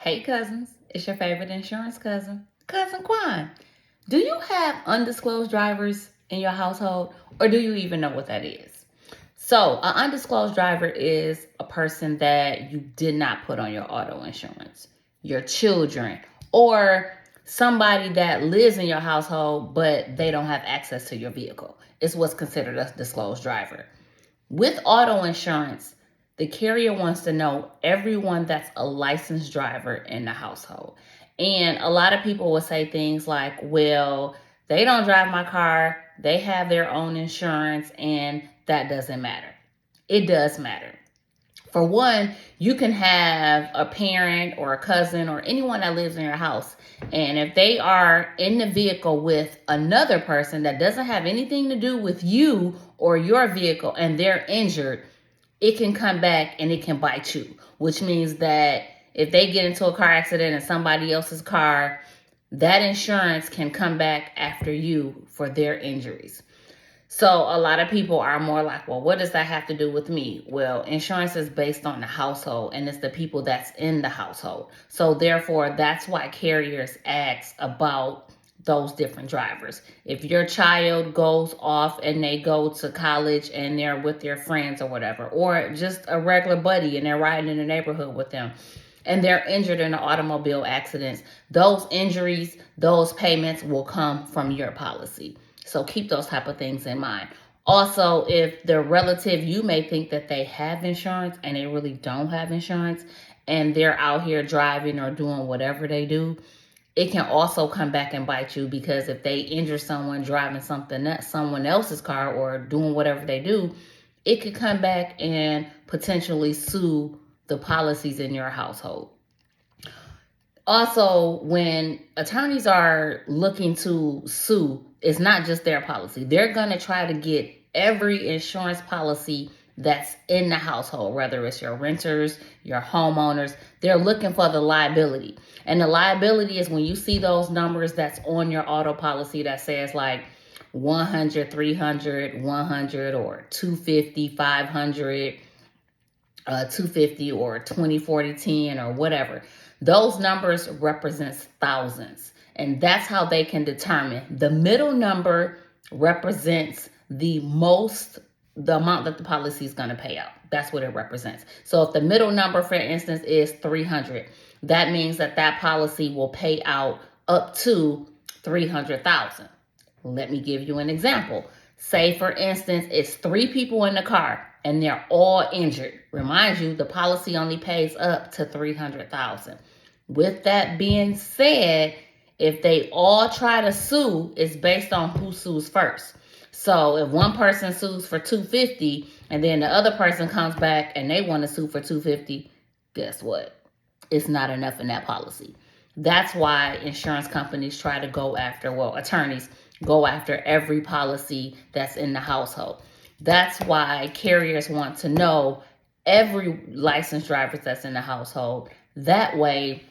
Hey cousins, it's your favorite insurance cousin, Cousin Quan. Do you have undisclosed drivers in your household, or do you even know what that is? So, an undisclosed driver is a person that you did not put on your auto insurance, your children, or somebody that lives in your household but they don't have access to your vehicle. It's what's considered a disclosed driver. With auto insurance, the carrier wants to know everyone that's a licensed driver in the household. And a lot of people will say things like, well, they don't drive my car, they have their own insurance, and that doesn't matter. It does matter. For one, you can have a parent or a cousin or anyone that lives in your house. And if they are in the vehicle with another person that doesn't have anything to do with you or your vehicle and they're injured, it can come back and it can bite you, which means that if they get into a car accident in somebody else's car, that insurance can come back after you for their injuries. So a lot of people are more like, well, what does that have to do with me? Well, insurance is based on the household and it's the people that's in the household. So therefore, that's why carriers ask about those different drivers. If your child goes off and they go to college and they're with their friends or whatever, or just a regular buddy and they're riding in the neighborhood with them, and they're injured in an automobile accident, those injuries, those payments will come from your policy. So keep those type of things in mind. Also, if the relative, you may think that they have insurance and they really don't have insurance and they're out here driving or doing whatever they do, it can also come back and bite you, because if they injure someone driving someone else's car or doing whatever they do, it could come back and potentially sue the policies in your household. Also, when attorneys are looking to sue, it's not just their policy. They're going to try to get every insurance policy that's in the household, whether it's your renters, your homeowners. They're looking for the liability. And the liability is when you see those numbers that's on your auto policy that says like 100, 300, 100, or 250, 500, 250, or 20, 40, 10, or whatever. Those numbers represents thousands. And that's how they can determine. The middle number represents the amount that the policy is going to pay out. That's what it represents. So if the middle number, for instance, is 300, that means that policy will pay out up to 300,000. Let me give you an example. Say, for instance, it's 3 people in the car and they're all injured. Remind you, the policy only pays up to 300,000. With that being said, if they all try to sue, it's based on who sues first. So if one person sues for 250 and then the other person comes back and they want to sue for 250, guess what? It's not enough in that policy. That's why insurance companies try to attorneys go after every policy that's in the household. That's why carriers want to know every licensed driver that's in the household. That way,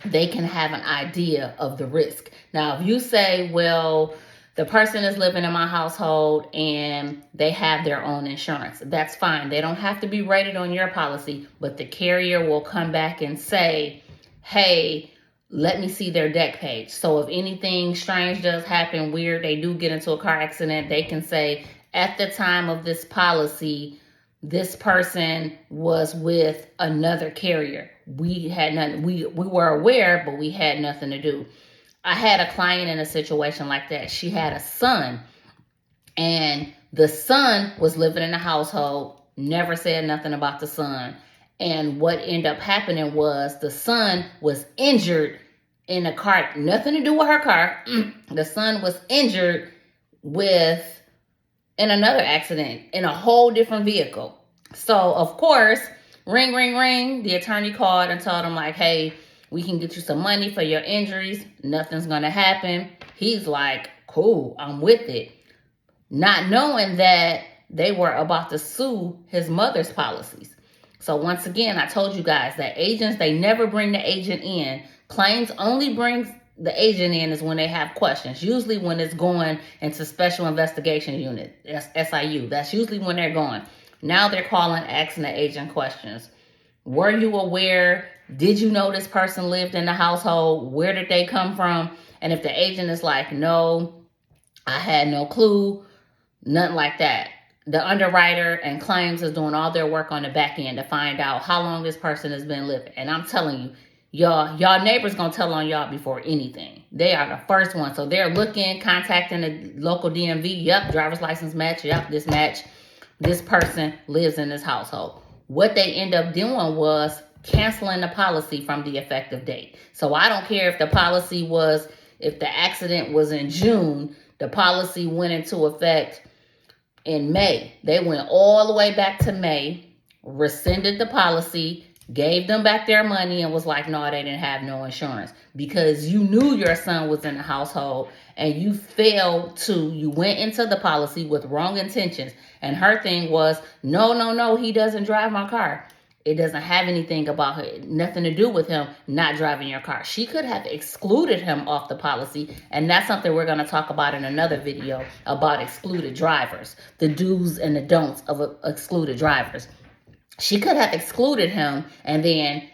they can have an idea of the risk. Now, if you say, well, the person is living in my household and they have their own insurance, that's fine. They don't have to be rated on your policy, but the carrier will come back and say, hey, let me see their deck page. So if anything strange does happen, weird, they do get into a car accident, they can say, at the time of this policy, this person was with another carrier. We had nothing. We were aware, but we had nothing to do. I had a client in a situation like that. She had a son, and the son was living in the household, never said nothing about the son. And what ended up happening was the son was injured in a car, nothing to do with her car. The son was injured in another accident in a whole different vehicle. So, of course, ring, ring, ring. The attorney called and told him like, hey, we can get you some money for your injuries. Nothing's going to happen. He's like, cool, I'm with it. Not knowing that they were about to sue his mother's policies. So once again, I told you guys that agents, they never bring the agent in. Claims only brings the agent in is when they have questions. Usually when it's going into Special Investigation Unit, SIU. That's usually when they're going. Now they're calling, asking the agent questions. Were you aware Did you know this person lived in the household? Where did they come from? And if the agent is like, no, I had no clue, nothing like that. The underwriter and claims is doing all their work on the back end to find out how long this person has been living. And I'm telling you, y'all neighbors gonna tell on y'all before anything. They are the first one. So they're looking, contacting the local DMV. Yep, driver's license match. Yep, this match. This person lives in this household. What they end up doing was canceling the policy from the effective date. So I don't care if if the accident was in June, the policy went into effect in May. They went all the way back to May, rescinded the policy, gave them back their money, and was like, no, they didn't have no insurance, because you knew your son was in the household and you went into the policy with wrong intentions. And her thing was, no, he doesn't drive my car. It doesn't have nothing to do with him not driving your car. She could have excluded him off the policy, and that's something we're going to talk about in another video about excluded drivers, the do's and the don'ts of excluded drivers. She could have excluded him, and then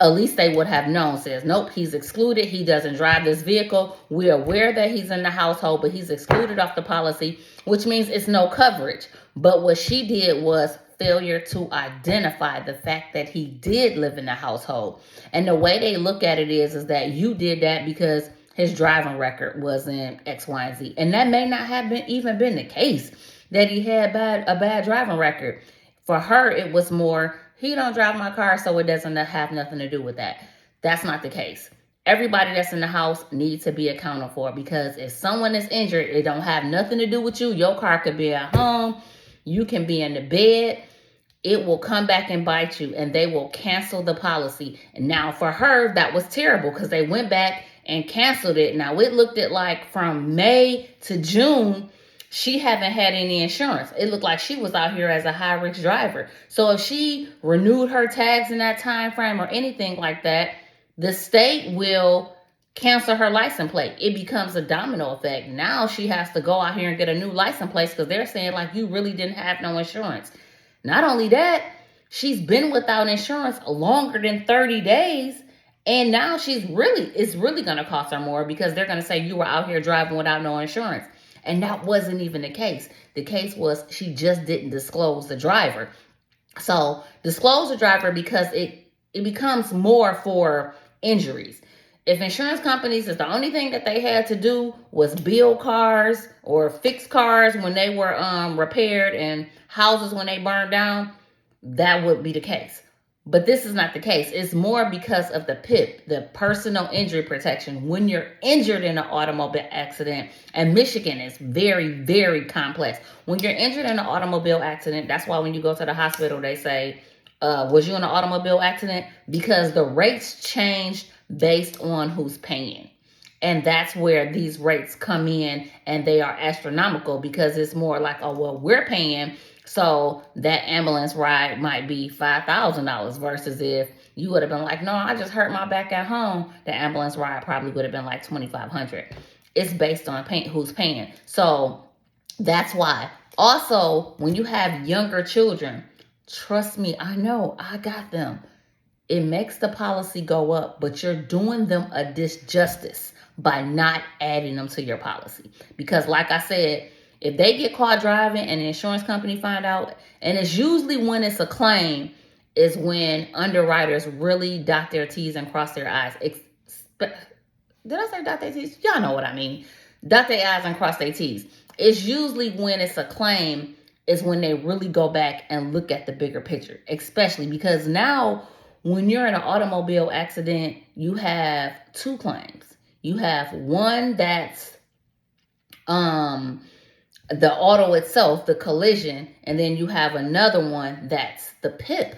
at least they would have known, says, nope, he's excluded. He doesn't drive this vehicle. We're aware that he's in the household, but he's excluded off the policy, which means it's no coverage. But what she did was failure to identify the fact that he did live in the household. And the way they look at it is that you did that because his driving record was in X, Y, and Z. And that may not have even been the case, that he had a bad driving record. For her, it was more, he don't drive my car, so it doesn't have nothing to do with that. That's not the case. Everybody that's in the house needs to be accounted for, because if someone is injured, it don't have nothing to do with you. Your car could be at home. You can be in the bed. It will come back and bite you, and they will cancel the policy. And now for her, that was terrible, because they went back and canceled it. Now it looked at like from May to June, she haven't had any insurance. It looked like she was out here as a high-risk driver. So if she renewed her tags in that time frame or anything like that, the state will cancel her license plate. It becomes a domino effect. Now she has to go out here and get a new license plate, because they're saying like, you really didn't have no insurance. Not only that, she's been without insurance longer than 30 days. And now it's really going to cost her more, because they're going to say you were out here driving without no insurance. And that wasn't even the case. The case was she just didn't disclose the driver. So disclose the driver, because it becomes more for injuries. If insurance companies is the only thing that they had to do was bill cars or fix cars when they were repaired and houses when they burned down, that would be the case. But this is not the case. It's more because of the PIP, the personal injury protection. When you're injured in an automobile accident, and Michigan is very, very complex. When you're injured in an automobile accident, that's why when you go to the hospital, they say, was you in an automobile accident? Because the rates changed based on who's paying. And that's where these rates come in, and they are astronomical, because it's more like, oh, well, we're paying, so that ambulance ride might be $5,000, versus if you would have been like, no, I just hurt my back at home, the ambulance ride probably would have been like $2,500. It's based on who's paying. So that's why. Also, when you have younger children, trust me, I know, I got them. It makes the policy go up, but you're doing them a disjustice by not adding them to your policy. Because like I said, if they get caught driving and the insurance company find out, and it's usually when it's a claim, is when underwriters really dot their T's and cross their I's. Did I say dot their T's? Y'all know what I mean. Dot their I's and cross their T's. It's usually when it's a claim is when they really go back and look at the bigger picture, especially because now when you're in an automobile accident, you have two claims. You have one that's the auto itself, the collision, and then you have another one that's the PIP.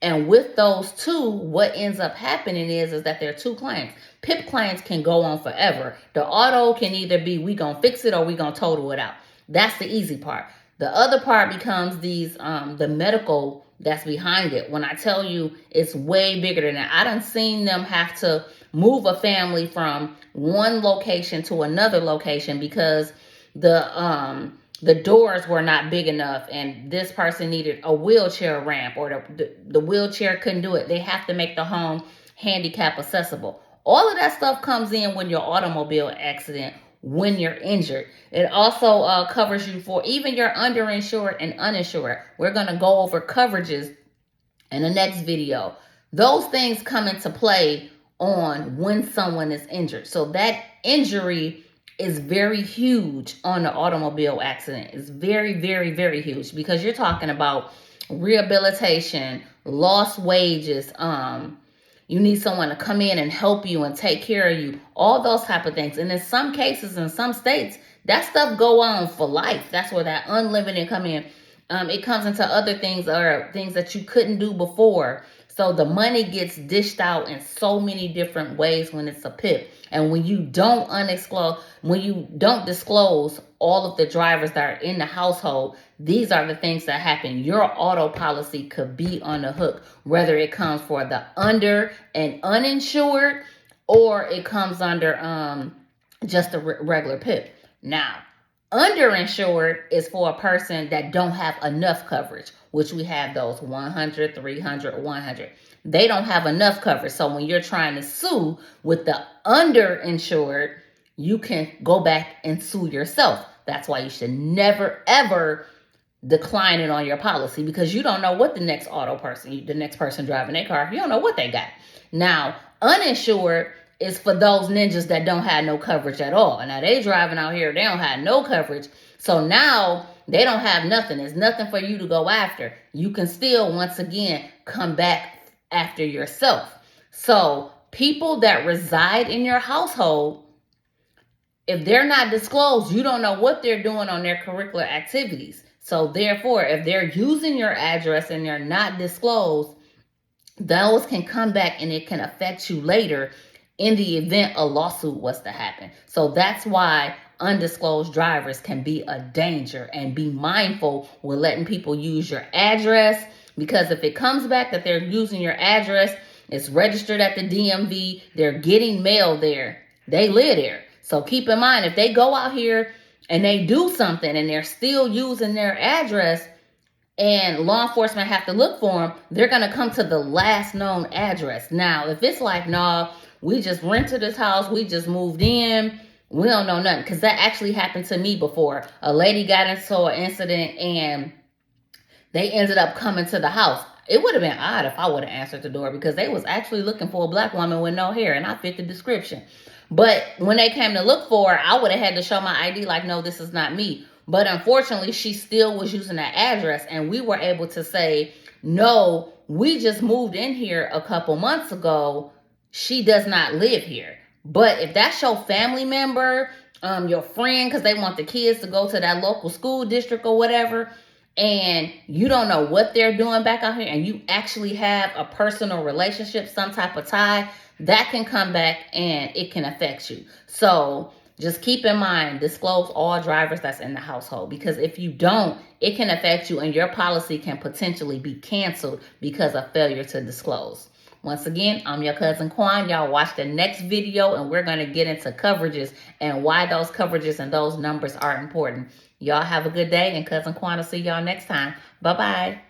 And with those two, what ends up happening is that there are two claims. PIP claims can go on forever. The auto can either be, we gonna fix it or we gonna total it out. That's the easy part. The other part becomes the medical that's behind it. When I tell you it's way bigger than that. I done seen them have to move a family from one location to another location because the the doors were not big enough and this person needed a wheelchair ramp, or the wheelchair couldn't do it. They have to make the home handicap accessible. All of that stuff comes in when your automobile accident, when you're injured. It also covers you for even your underinsured and uninsured. We're going to go over coverages in the next video. Those things come into play on when someone is injured. So that injury is very huge on the automobile accident. It's very, very, very huge, because you're talking about rehabilitation, lost wages, you need someone to come in and help you and take care of you, all those type of things. And in some cases, in some states, that stuff go on for life. That's where that unlimited come in. It comes into other things, or things that you couldn't do before. So the money gets dished out in so many different ways when it's a PIP. And when you don't disclose all of the drivers that are in the household, these are the things that happen. Your auto policy could be on the hook, whether it comes for the under and uninsured, or it comes under just a regular PIP. Now, underinsured is for a person that don't have enough coverage, which we have those 100, 300, 100. They don't have enough coverage. So when you're trying to sue with the underinsured, you can go back and sue yourself. That's why you should never, ever decline it on your policy, because you don't know what the next person driving their car, you don't know what they got. Now, uninsured is for those ninjas that don't have no coverage at all. Now they driving out here, they don't have no coverage. So now they don't have nothing. There's nothing for you to go after. You can still, once again, come back after yourself. So people that reside in your household, if they're not disclosed, you don't know what they're doing on their curricular activities. So therefore, if they're using your address and they're not disclosed, those can come back and it can affect you later in the event a lawsuit was to happen. So that's why undisclosed drivers can be a danger, and be mindful with letting people use your address, because if it comes back that they're using your address, it's registered at the DMV, they're getting mail there, they live there. So keep in mind, if they go out here and they do something and they're still using their address and law enforcement have to look for them, they're going to come to the last known address. Now, if it's like, no, we just rented this house, we just moved in, we don't know nothing. Because that actually happened to me before. A lady got into an incident and they ended up coming to the house. It would have been odd if I would have answered the door, because they was actually looking for a black woman with no hair, and I fit the description. But when they came to look for her, I would have had to show my ID like, no, this is not me. But unfortunately, she still was using that address, and we were able to say, no, we just moved in here a couple months ago. She does not live here. But if that's your family member, your friend, because they want the kids to go to that local school district or whatever, and you don't know what they're doing back out here, and you actually have a personal relationship, some type of tie, that can come back and it can affect you. So just keep in mind, disclose all drivers that's in the household, because if you don't, it can affect you and your policy can potentially be canceled because of failure to disclose. Once again, I'm your cousin Quan. Y'all watch the next video and we're going to get into coverages and why those coverages and those numbers are important. Y'all have a good day, and Cousin Quan will see y'all next time. Bye-bye.